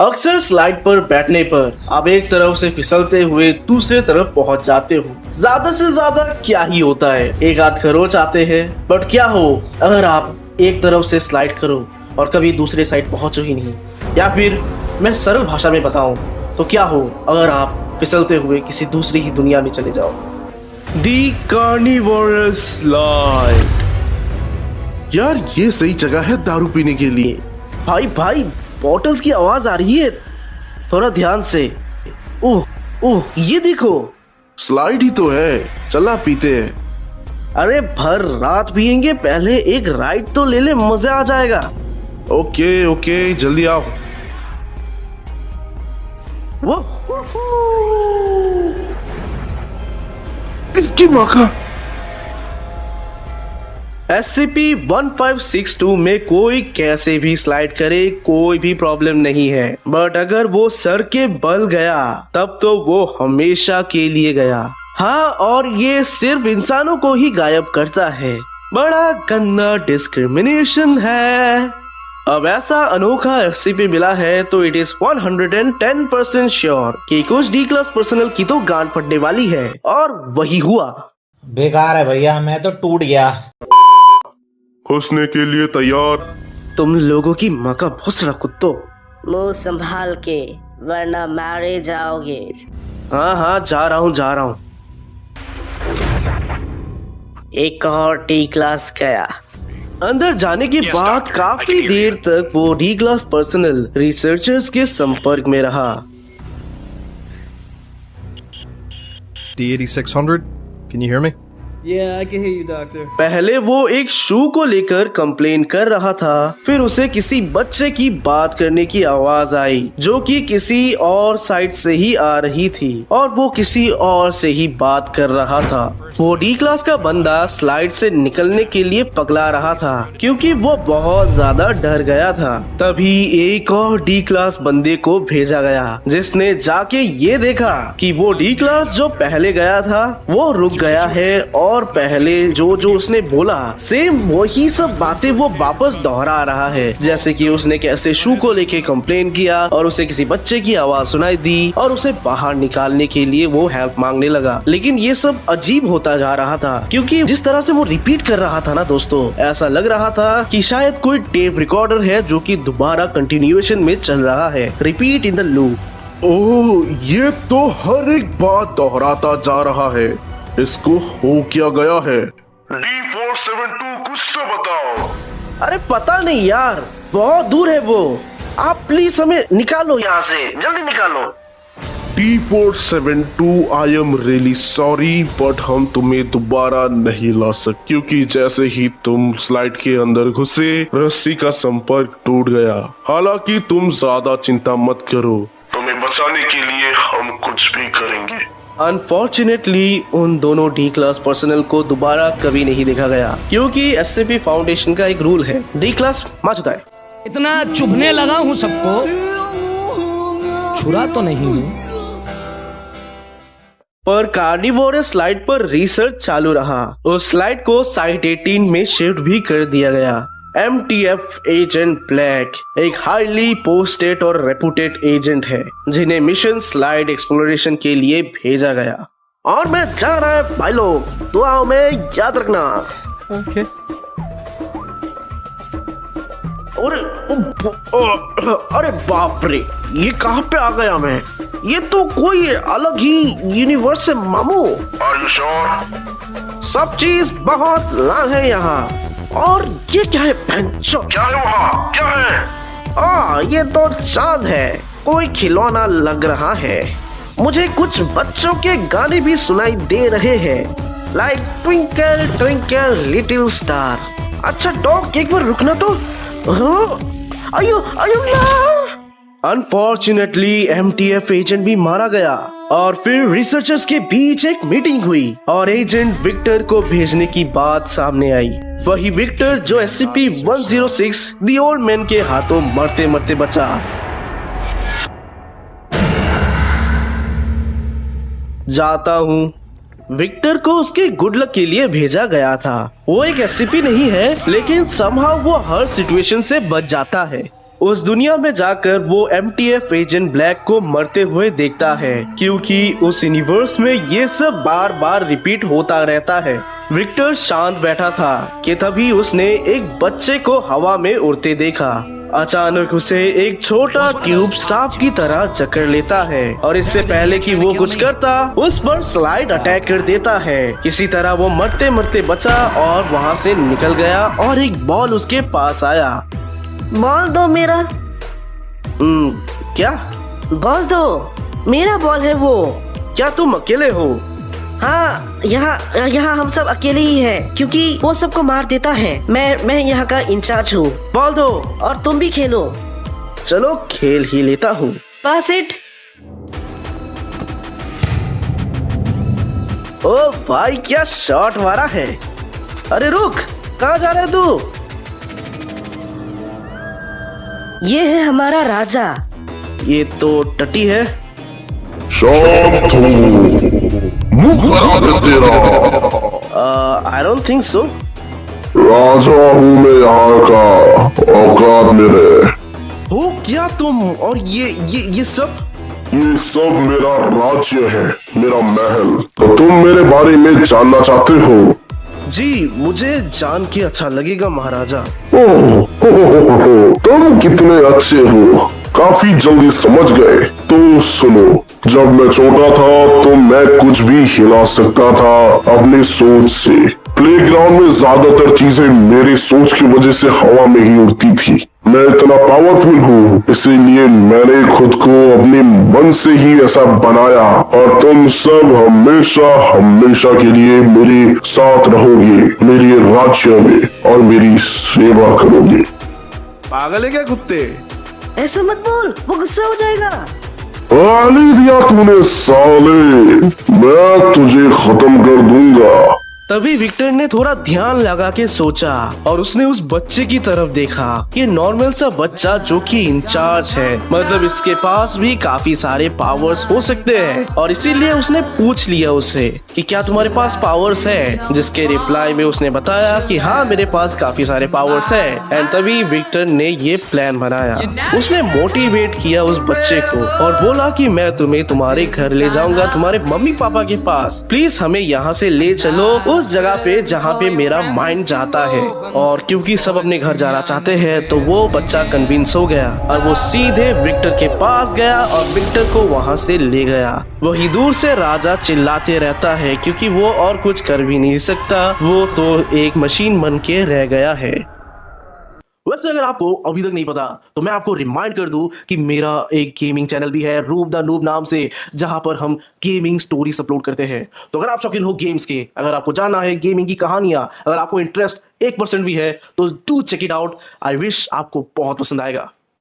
अक्सर स्लाइड पर बैठने पर आप एक तरफ से फिसलते हुए दूसरे तरफ पहुंच जाते हो। ज्यादा से ज्यादा क्या ही होता है, एक आध खरोच आते हैं। बट क्या हो अगर आप एक तरफ से स्लाइड करो और कभी दूसरे साइड पहुंचो ही नहीं। या फिर मैं सरल भाषा में बताऊं तो क्या हो अगर आप फिसलते हुए किसी दूसरी ही दुनिया में चले जाओ। दी कार्निवोरस स्लाइड। यार ये सही जगह है दारू पीने के लिए। भाई बॉटल्स की आवाज आ रही है, थोड़ा ध्यान से। ओह ओह ये देखो, स्लाइड ही तो है, चला पीते हैं। अरे भर रात पियेंगे, पहले एक राइड तो ले ले, मजा आ जाएगा। ओके जल्दी आओ। वो इसकी माँ का SCP-1562 में कोई कैसे भी स्लाइड करे कोई भी प्रॉब्लम नहीं है, बट अगर वो सर के बल गया तब तो वो हमेशा के लिए गया। हाँ, और ये सिर्फ इंसानों को ही गायब करता है। बड़ा गंदा डिस्क्रिमिनेशन है। अब ऐसा अनोखा SCP मिला है तो इट इज 110% श्योर कि कुछ D क्लास पर्सनल की तो गांड फटने वाली है, और वही हुआ। बेकार है भैया, मैं तो टूट गया। घुसने के लिए तैयार। तुम लोगों की माँ का भुसड़ा कुत्तो। मुंह संभाल के वरना मारे जाओगे। हाँ जा रहा हूँ। एक और D क्लास गया। अंदर जाने के बाद काफी देर तक वो D क्लास पर्सनल रिसर्चर्स के संपर्क में रहा। D8600, can you hear me? Yeah, I can hear you, doctor. पहले वो एक शू को लेकर कंप्लेन कर रहा था, फिर उसे किसी बच्चे की बात करने की आवाज आई जो कि किसी और साइड से ही आ रही थी, और वो किसी और से ही बात कर रहा था। वो D क्लास का बंदा स्लाइड से निकलने के लिए पगला रहा था क्योंकि वो बहुत ज्यादा डर गया था। तभी एक और D क्लास बंदे को भेजा गया जिसने जाके ये देखा कि वो D क्लास जो पहले गया था वो रुक गया है, और पहले जो उसने बोला सेम वही सब बातें वो वापस दोहरा रहा है। जैसे कि उसने कैसे शू को लेके कंप्लेन किया और उसे किसी बच्चे की आवाज सुनाई दी और उसे बाहर निकालने के लिए वो हेल्प मांगने लगा। लेकिन ये सब अजीब होता जा रहा था क्योंकि जिस तरह से वो रिपीट कर रहा था ना दोस्तों, ऐसा लग रहा था कि शायद कोई टेप रिकॉर्डर है जो कि दोबारा कंटिन्यूएशन में चल रहा है। Repeat in the loop. Oh, ये तो हर एक बात दोहराता जा रहा है। इसको हो क्या गया है? D472 कुछ तो बताओ। अरे पता नहीं यार, बहुत दूर है वो। आप प्लीज हमें निकालो यहाँ से, जल्दी निकालो। D472, I am really sorry, but हम तुम्हें दोबारा नहीं ला सकते क्योंकि जैसे ही तुम स्लाइड के अंदर घुसे रस्सी का संपर्क टूट गया। हालांकि तुम ज्यादा चिंता मत करो, तुम्हें बचाने के लिए हम कुछ भी करेंगे। अनफॉर्चुनेटली उन दोनों D क्लास पर्सनल को दोबारा कभी नहीं देखा गया क्योंकि SCP फाउंडेशन का एक रूल है, D क्लास माचुता है। इतना चुभने लगा हूँ सबको, छुरा तो नहीं हूँ। पर कार्निवोरस स्लाइड पर रिसर्च चालू रहा। उस स्लाइड को साइट 18 में शिफ्ट भी कर दिया गया। MTF एजेंट ब्लैक एक हाईली पोस्टेड और रेपुटेड एजेंट है जिन्हें मिशन स्लाइड एक्सप्लोरेशन के लिए भेजा गया। और मैं जा रहा है भाई लोग, दुआओं में याद रखना। Okay. अरे बाप रे, ये कहाँ पे आ गया मैं? ये तो कोई अलग ही यूनिवर्स है मामू। Are you sure? सब चीज बहुत लाल है यहाँ। और ये क्या है पंचो? क्या है वहाँ? क्या है? ये तो चांद है, कोई खिलौना लग रहा है। मुझे कुछ बच्चों के गाने भी सुनाई दे रहे हैं, like twinkle twinkle little star. अच्छा डॉग, एक बार रुकना तो। आयो यार। अनफॉर्चुनेटली MTF एजेंट भी मारा गया, और फिर रिसर्चर्स के बीच एक मीटिंग हुई और एजेंट विक्टर को भेजने की बात सामने आई। वही विक्टर जो SCP-106 द ओल्ड मैन के हाथों मरते मरते बचा। जाता हूँ। विक्टर को उसके गुड लक के लिए भेजा गया था। वो एक SCP नहीं है, लेकिन समहाउ वो हर सिचुएशन से बच जाता है। उस दुनिया में जाकर वो MTF एजेंट ब्लैक को मरते हुए देखता है, क्योंकि उस यूनिवर्स में ये सब बार बार रिपीट होता रहता है। विक्टर शांत बैठा था कि तभी उसने एक बच्चे को हवा में उड़ते देखा। अचानक उसे एक छोटा क्यूब सांप की तरह जकड़ लेता है और इससे पहले कि वो कुछ करता उस पर स्लाइड अटैक कर देता है। किसी तरह वो मरते मरते बचा और वहाँ से निकल गया और एक बॉल उसके पास आया। बॉल दो मेरा। क्या? बॉल दो, मेरा बॉल है वो। क्या तुम अकेले हो? हाँ, यहाँ हम सब अकेले ही हैं, क्योंकि वो सबको मार देता है। मैं यहाँ का इंचार्ज हूँ। बॉल दो और तुम भी खेलो। चलो खेल ही लेता हूँ। पास इट। ओ भाई, क्या शॉट मारा है। अरे रुक, कहाँ जा रहे तू? ये है हमारा राजा। ये तो टटी है। शांत हो, मुंह लगा दे तेरा। I don't think so. राजा हूँ मैं यहाँ का, औकात मेरे। हो क्या तुम? और ये सब? ये सब मेरा राज्य है, मेरा महल। तो तुम मेरे बारे में जानना चाहते हो? जी, मुझे जान के अच्छा लगेगा महाराजा। ओह, तुम कितने अच्छे हो, काफी जल्दी समझ गए। तो सुनो, जब मैं छोटा था तो मैं कुछ भी हिला सकता था अपनी सोच से। प्लेग्राउंड में ज्यादातर चीजें मेरी सोच की वजह से हवा में ही उड़ती थी। मैं इतना पावरफुल हूँ, इसीलिए मैंने खुद को अपने मन से ही ऐसा बनाया। और तुम सब हमेशा हमेशा के लिए मेरे साथ रहोगे, मेरे राज्य में, और मेरी सेवा करोगे। पागल है क्या कुत्ते? ऐसा मत बोल, वो गुस्सा हो जाएगा। गाली दिया तूने साले, मैं तुझे खत्म कर दूंगा। तभी विक्टर ने थोड़ा ध्यान लगा के सोचा और उसने उस बच्चे की तरफ देखा। ये नॉर्मल सा बच्चा जो कि इंचार्ज है, मतलब इसके पास भी काफी सारे पावर्स हो सकते हैं। और इसीलिए उसने पूछ लिया उससे कि क्या तुम्हारे पास पावर्स है, जिसके रिप्लाई में उसने बताया कि हाँ, मेरे पास काफी सारे पावर्स है। एंड तभी विक्टर ने ये प्लान बनाया। उसने मोटिवेट किया उस बच्चे को और बोला कि मैं तुम्हें तुम्हारे घर ले जाऊंगा, तुम्हारे मम्मी पापा के पास। प्लीज हमें यहाँ से ले चलो उस जगह पे जहाँ पे मेरा माइंड जाता है। और क्योंकि सब अपने घर जाना चाहते हैं तो वो बच्चा कन्विंस हो गया और वो सीधे विक्टर के पास गया और विक्टर को वहाँ से ले गया। वही दूर से राजा चिल्लाते रहता है क्योंकि वो और कुछ कर भी नहीं सकता, वो तो एक मशीन बन के रह गया है। वैसे अगर आपको अभी तक नहीं पता तो मैं आपको रिमाइंड कर दूं कि मेरा एक गेमिंग चैनल भी है, रूप द नूब नाम से, जहां पर हम गेमिंग स्टोरीज अपलोड करते हैं। तो अगर आप शौकीन हो गेम्स के, अगर आपको जानना है गेमिंग की कहानियां, अगर आपको इंटरेस्ट 1% भी है तो do check it out. I wish आपको बहुत पसंद आएगा।